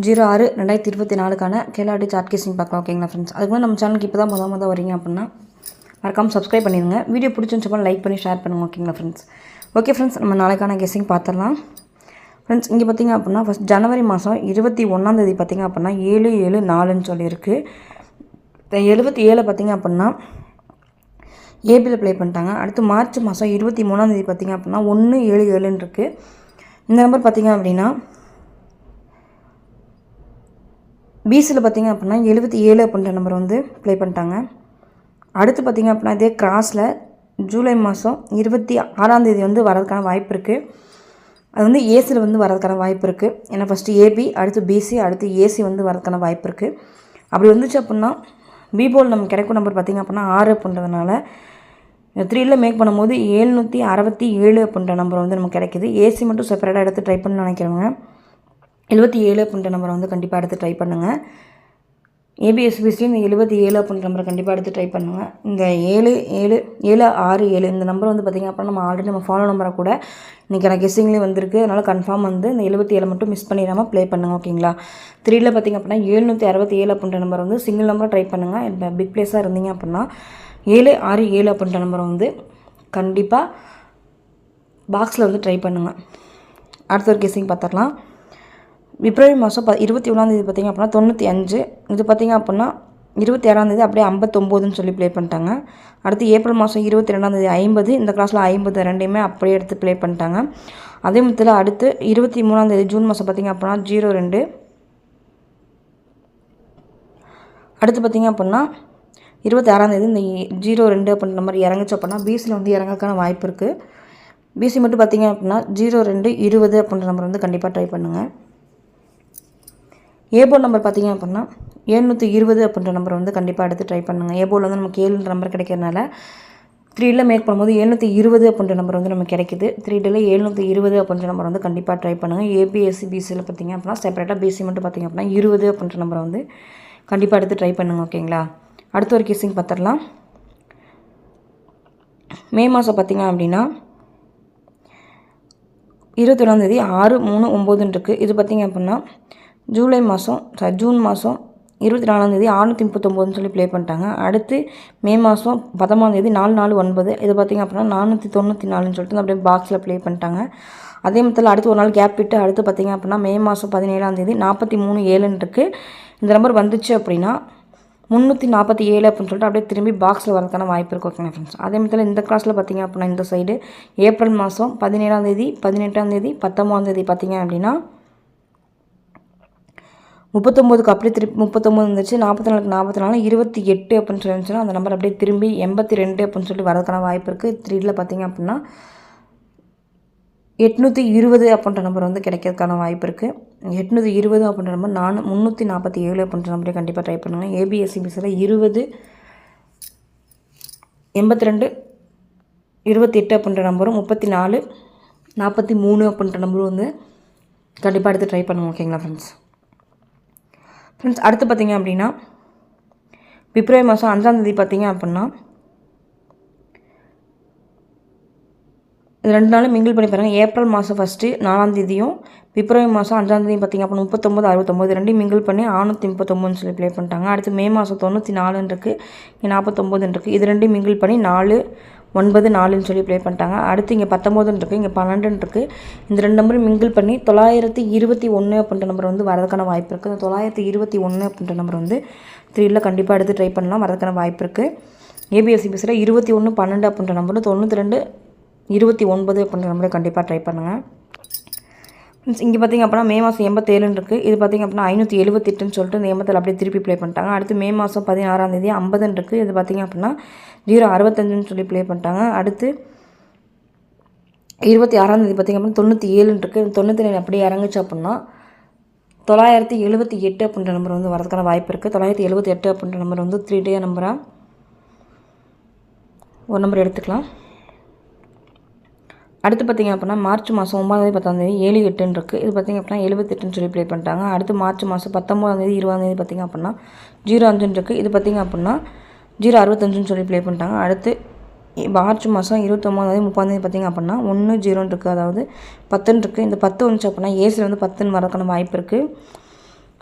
06/2024க்கான கேலாடி chart கேசிங் பார்க்கலாம். ஓகேங்களா friends, அதுக்கு நம்ம சேனலுக்கு இப்போ தான் மொதல் வரீங்க அப்படின்னா மறக்காமல் சப்ஸ்கிரைப் பண்ணிடுங்க. வீடியோ பிடிச்சிருந்துச்சுப்பா லைக் பண்ணி ஷேர் பண்ணுங்கள். ஓகேங்களா ஃப்ரெண்ட்ஸ். ஓகே ஃப்ரெண்ட்ஸ், நம்ம நாளைக்கான கெஸ்ஸிங் பார்த்துடலாம். ஃப்ரெண்ட்ஸ், இங்கே பார்த்திங்க அப்படின்னா ஃபஸ்ட் ஜனவரி மாதம் 21 பார்த்திங்க அப்படின்னா 7/7/4ன்னு சொல்லியிருக்கு. 77 பார்த்திங்க அப்படின்னா ஏபியில் ப்ளே பண்ணிட்டாங்க. அடுத்து மார்ச் மாதம் 23 பார்த்திங்க அப்படின்னா 1/7/7ன்னு இருக்குது. இந்த நம்பர் பார்த்திங்க அப்படின்னா பிசியில் பார்த்திங்க அப்படின்னா 77 அப்படின்ற நம்பர் ப்ளே பண்ணிட்டாங்க. அடுத்து பார்த்திங்க அப்படின்னா இதே கிராஸில் ஜூலை மாதம் 26 வரதுக்கான வாய்ப்பு இருக்குது. அது ஏசியில் வரதுக்கான வாய்ப்பு இருக்குது. ஏன்னா ஃபஸ்ட்டு ஏபி, அடுத்து பிசி, அடுத்து ஏசி வரதுக்கான வாய்ப்பு இருக்குது. அப்படி வந்துச்சு அப்படின்னா பிபோல் நமக்கு கிடைக்கும் நம்பர் பார்த்திங்க அப்படின்னா 6 அப்படின்றதுனால 3ல் மேக் பண்ணும்போது 767 அப்படின்ற நம்பர் நமக்கு கிடைக்கிது. ஏசி மட்டும் செப்பரேட்டாக எடுத்து ட்ரை பண்ண நினைக்கிறவங்க 77 அப்படின்ற நம்பரை கண்டிப்பாக எடுத்து ட்ரை பண்ணுங்கள். ஏபிஎஸ்பிசியும் இந்த 77 அப்படின்ற நம்பரை கண்டிப்பாக எடுத்து ட்ரை பண்ணுங்கள். இந்த 767 இந்த நம்பர் பார்த்திங்க அப்படின்னா நம்ம ஆல்ரெடி நம்ம ஃபாலோ நம்பரை கூட இன்றைக்கி எனக்கு கெஸ்ஸிங்லேயே வந்திருக்கு. அதனால் கன்ஃபார்ம் இந்த 77 மட்டும் மிஸ் பண்ணிடாமல் ப்ளே பண்ணுங்கள். ஓகேங்களா. 3ல் பார்த்திங்க அப்படின்னா 767 அப்படின்ற நம்பர் சிங்கிள் நம்பரை ட்ரை பண்ணுங்கள். இப்போ பிக் பிளேஸாக இருந்தீங்க அப்படின்னா 767 அப்படின்ற நம்பரை கண்டிப்பாக பாக்ஸில் ட்ரை பண்ணுங்கள். அடுத்த ஒரு கெஸ்ஸிங் பார்த்துடலாம். பிப்ரவரி மாதம் 21 பார்த்திங்க அப்படின்னா 95. இது பார்த்திங்க அப்படின்னா 26 அப்படியே 59ன்னு சொல்லி ப்ளே பண்ணிட்டாங்க. அடுத்து ஏப்ரல் மாதம் 22 50. இந்த கிளாஸில் 50 ரெண்டையுமே அப்படியே எடுத்து ப்ளே பண்ணிட்டாங்க. அதே மொத்தத்தில் அடுத்து 23 ஜூன் மாதம் பார்த்திங்க அப்படின்னா 02. அடுத்து பார்த்திங்க அப்படின்னா 26 இந்த 02 அப்படின்ற நம்பர் இறங்குச்சு அப்படின்னா பிசியில் இறங்கக்கான வாய்ப்பு இருக்குது. பிசி மட்டும் பார்த்திங்க அப்படின்னா 0220 அப்படின்ற நம்பர் கண்டிப்பாக ட்ரை பண்ணுங்கள். ஏபோல் நம்பர் பார்த்திங்க அப்படின்னா 720 அப்படின்ற நம்பர் கண்டிப்பாக எடுத்து ட்ரை பண்ணுங்கள். ஏபோல் நமக்கு 7 நம்பர் கிடைக்கிறதுனால 3ல் மேக் பண்ணும்போது 720 அப்படின்ற நம்பர் நமக்கு கிடைக்கிது. 3ல் 720 அப்படின்ற நம்பர் கண்டிப்பாக ட்ரை பண்ணுங்கள். ஏபிஎஸ்சி பிசியில் பார்த்திங்க அப்படின்னா செப்பரேட்டாக பிசி மட்டும் பார்த்திங்க அப்படின்னா 20 அப்படின்ற நம்பரை கண்டிப்பாக எடுத்து ட்ரை பண்ணுங்கள். ஓகேங்களா. அடுத்த ஒரு கெஸ்ஸிங் பார்த்துடலாம். மே மாதம் பார்த்திங்க அப்படின்னா 21 6/3/9 இருக்குது. இது பார்த்திங்க அப்படின்னா ஜூன் மாதம் 24 639ன்னு சொல்லி ப்ளே பண்ணிட்டாங்க. அடுத்து மே மாதம் 10 4/4/9. இது பார்த்திங்க அப்படின்னா 494ன்னு சொல்லிட்டு அப்படியே பாக்ஸில் ப்ளே பண்ணிட்டாங்க. அதே மொத்தத்தில் அடுத்து ஒரு நாள் கேப் விட்டு அடுத்து பார்த்திங்க அப்படின்னா மே மாதம் 17 43/7ன்னு இருக்குது. இந்த நம்பர் வந்துச்சு அப்படின்னா 347 அப்படின்னு சொல்லிட்டு அப்படியே திரும்பி பாக்ஸில் வரதுக்கான வாய்ப்பு இருக்குது. ஓகேங்க ஃப்ரெண்ட்ஸ். அதே மொத்தத்தில் இந்த கிளாஸில் பார்த்திங்க அப்படின்னா இந்த சைடு ஏப்ரல் மாதம் 17 18 19 பார்த்திங்க அப்படின்னா 39க்கு அப்படியே திருப்பி 39 இருந்துச்சு. 44க்கு 44 28 அப்படின்னு சொல்லி இருந்துச்சுன்னா அந்த நம்பர் அப்படியே திரும்பி 82 அப்படின்னு சொல்லி வரதுக்கான வாய்ப்பு இருக்குது. 3ல் பார்த்திங்க அப்படின்னா 820 அப்படின்ற நம்பர் கிடைக்கிறதுக்கான வாய்ப்பு இருக்குது. 820 அப்படின்ற நம்பர் 347 அப்படின்ற நம்பரே கண்டிப்பாக ட்ரை பண்ணுங்கள். ஏபிஎஸ்சிபிசியில் 20 82 28 அப்படின்ற நம்பரும் 34 43 அப்படின்ற நம்பரும் கண்டிப்பாக எடுத்து ட்ரை பண்ணுங்கள். ஓகேங்களா ஃப்ரெண்ட்ஸ். அடுத்து பார்த்திங்க அப்படின்னா பிப்ரவரி மாதம் 5 பார்த்திங்க அப்படின்னா இது 2 நாளும் மிங்கிள் பண்ணி பாருங்கள். ஏப்ரல் மாதம் ஃபஸ்ட்டு 4 பிப்ரவரி மாதம் 5 பார்த்திங்க அப்படின்னா 39 69 ரெண்டையும் மிங்கிள் பண்ணி 639ன்னு சொல்லி ப்ளே பண்ணிட்டாங்க. அடுத்து மே மாதம் 94 இருக்குது, இங்கே 49 இருக்குது. இது ரெண்டையும் மிங்கிள் பண்ணி 4 9 4ன்னு சொல்லி ப்ளே பண்ணிட்டாங்க. அடுத்து இங்கே 19 இருக்குது, இங்கே 12 இருக்குது. இந்த 2 நம்பரும் மிங்கிள் பண்ணி 921 அப்படின்ற நம்பர் வரதுக்கான வாய்ப்பு இருக்குது. இந்த 921 அப்படின்ற நம்பர் 3ல் கண்டிப்பாக எடுத்து ட்ரை பண்ணலாம், வரதுக்கான வாய்ப்பு இருக்குது. ஏபிஎஸ்சிபிசியில் 21 12 அப்படின்ற நம்பர் 92 29 அப்படின்ற நம்பரை கண்டிப்பாக ட்ரை பண்ணுங்கள். இங்கே பார்த்திங்க அப்படின்னா மே மாதம் 87 இருக்குது. இது பார்த்திங்க அப்படின்னா 578ன்னு சொல்லிட்டு இந்த 87 அப்படியே திருப்பி ப்ளே பண்ணிட்டாங்க. அடுத்து மே மாதம் 16 50 இருக்குது. இது பார்த்திங்க அப்படின்னா 065ன்னு சொல்லி ப்ளே பண்ணிட்டாங்க. அடுத்து 26 பார்த்திங்க அப்படின்னா 97 இருக்குது. 97 அப்படியே இறங்குச்சு அப்படின்னா 978 அப்படின்ற நம்பர் வரதுக்கான வாய்ப்பு இருக்குது. 978 அப்படின்ற நம்பர் 3 நம்பராக ஒரு நம்பர் எடுத்துக்கலாம். அடுத்து பார்த்திங்க அப்படின்னா மார்ச் மாதம் 9 10 7 8ன்னு இருக்குது. இது பார்த்திங்க அப்படின்னா 78ன்னு சொல்லி ப்ளே பண்ணிட்டாங்க. அடுத்து மார்ச் மாதம் 19 20 பார்த்திங்க அப்படின்னா 05ன்னு இருக்குது. இது பார்த்திங்க அப்படின்னா 065ன்னு சொல்லி ப்ளே பண்ணிட்டாங்க. அடுத்து மார்ச் மாதம் 29 30 பார்த்திங்க அப்படின்னா 1 0ன்னு இருக்குது, அதாவது 10ன்னு இருக்குது. இந்த 10 வந்துச்சு அப்படின்னா ஏசியில் 10ன்னு வரதுக்கான வாய்ப்பு இருக்குது.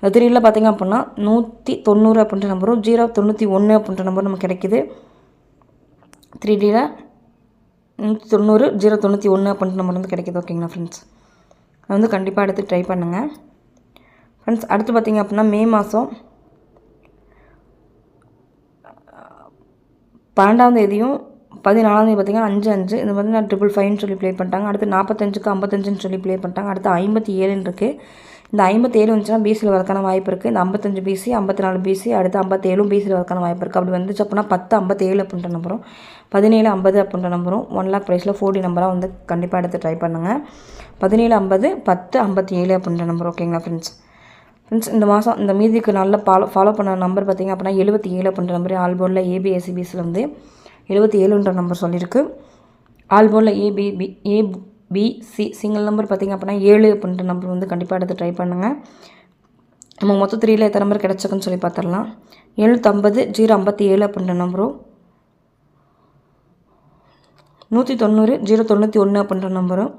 இந்த 3ல பார்த்திங்க அப்படின்னா 190 அப்படின்ற நம்பரும் 091 அப்படின்ற நம்பர் நமக்கு கிடைக்கிது. 3Dயில் 190 091 அப்படின்ற நம்பர் வந்து கிடைக்கிது. ஓகேங்களா ஃப்ரெண்ட்ஸ், அது வந்து கண்டிப்பாக எடுத்து ட்ரை பண்ணுங்கள் ஃப்ரெண்ட்ஸ். அடுத்து பார்த்திங்க அப்படின்னா மே மாதம் 12ஆம் தேதியும் 14ஆம் தேதி பார்த்திங்கன்னா 5 இந்த மாதிரி நான் 555 சொல்லி ப்ளே பண்ணிட்டாங்க. அடுத்து 45க்கு 55ன்னு சொல்லி ப்ளே பண்ணிட்டாங்க. அடுத்து 57 இருக்குது. இந்த 57 வந்துச்சுன்னா பிசியில் வரக்கான வாய்ப்பு இருக்குது. இந்த 55 பிசி 54 பிசி அடுத்து 57 பிசியில் வரக்கான வாய்ப்பு இருக்குது. அப்படி வந்துச்சு அப்படின்னா 1057 அப்படின்ற நம்பரும் 1750 அப்படின்ற நம்பரும் 1 lakh ப்ரைஸில் 4D நம்பராக வந்து கண்டிப்பாக எடுத்து ட்ரை பண்ணுங்கள். 1750 1057 அப்படின்ற நம்பர். ஓகேங்களா ஃப்ரெண்ட்ஸ். இந்த மாதம் இந்த மீதிக்கு நல்ல ஃபாலோ பண்ண நம்பர் பார்த்திங்க அப்படின்னா 77 அப்படின்ற நம்பர் ஆல்போர்டில் ஏபிஎஸ்சிபிஸில் வந்து 77ன்ற நம்பர் சொல்லியிருக்கு. ஆல்போர்டில் ஏபிசி சிங்கிள் நம்பர் பார்த்திங்க அப்படின்னா 7 அப்படின்ற நம்பர் வந்து கண்டிப்பாக எடுத்து ட்ரை பண்ணுங்கள். நம்ம மொத்தம் 3ல் எத்தனை நம்பர் கிடச்சிருக்குன்னு சொல்லி பார்த்துடலாம். 750 057 அப்படின்ற நம்பரும் 190 091 அப்படின்ற நம்பரும்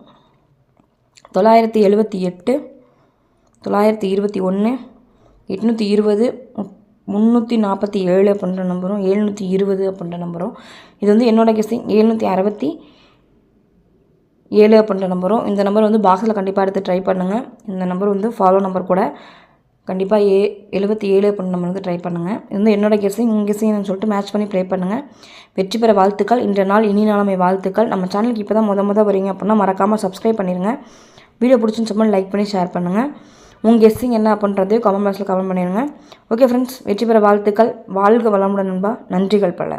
978 921 820 347 அப்படின்ற நம்பரும் 720 அப்படின்ற நம்பரும். இது வந்து என்னோடய கெஸ்ஸிங் 767 அப்படின்ற நம்பரும். இந்த நம்பர் வந்து பாக்ஸில் கண்டிப்பாக எடுத்து ட்ரை பண்ணுங்கள். இந்த நம்பர் வந்து ஃபாலோ நம்பர் கூட கண்டிப்பாக 77 அப்படின்ற நம்பர் வந்து ட்ரை பண்ணுங்கள். இது வந்து என்னோடய கெஸ்ஸிங் உங்கள் கெஸ்ஸிங்னு சொல்லிட்டு மேட்ச் பண்ணி ப்ளே பண்ணுங்கள். வெற்றி பெற வாழ்த்துக்கள். இன்றைய நாள் இனி நாளமை வாழ்த்துக்கள். நம்ம சேனலுக்கு இப்போ தான் முத வரீங்க அப்படின்னா மறக்காமல் சப்ஸ்கிரைப் பண்ணிடுங்க. வீடியோ பிடிச்சின்னு சொல்லி லைக் பண்ணி ஷேர் பண்ணுங்கள். உங்கள் கெஸ்ஸிங் என்ன அப்படின்றதையும் கமெண்ட் பாக்ஸில் கமெண்ட் பண்ணிடுங்க. ஓகே ஃப்ரெண்ட்ஸ், வெற்றி பெற வாழ்த்துக்கள். வாழ்க வளமுடன் நண்பா. நன்றிகள் பல.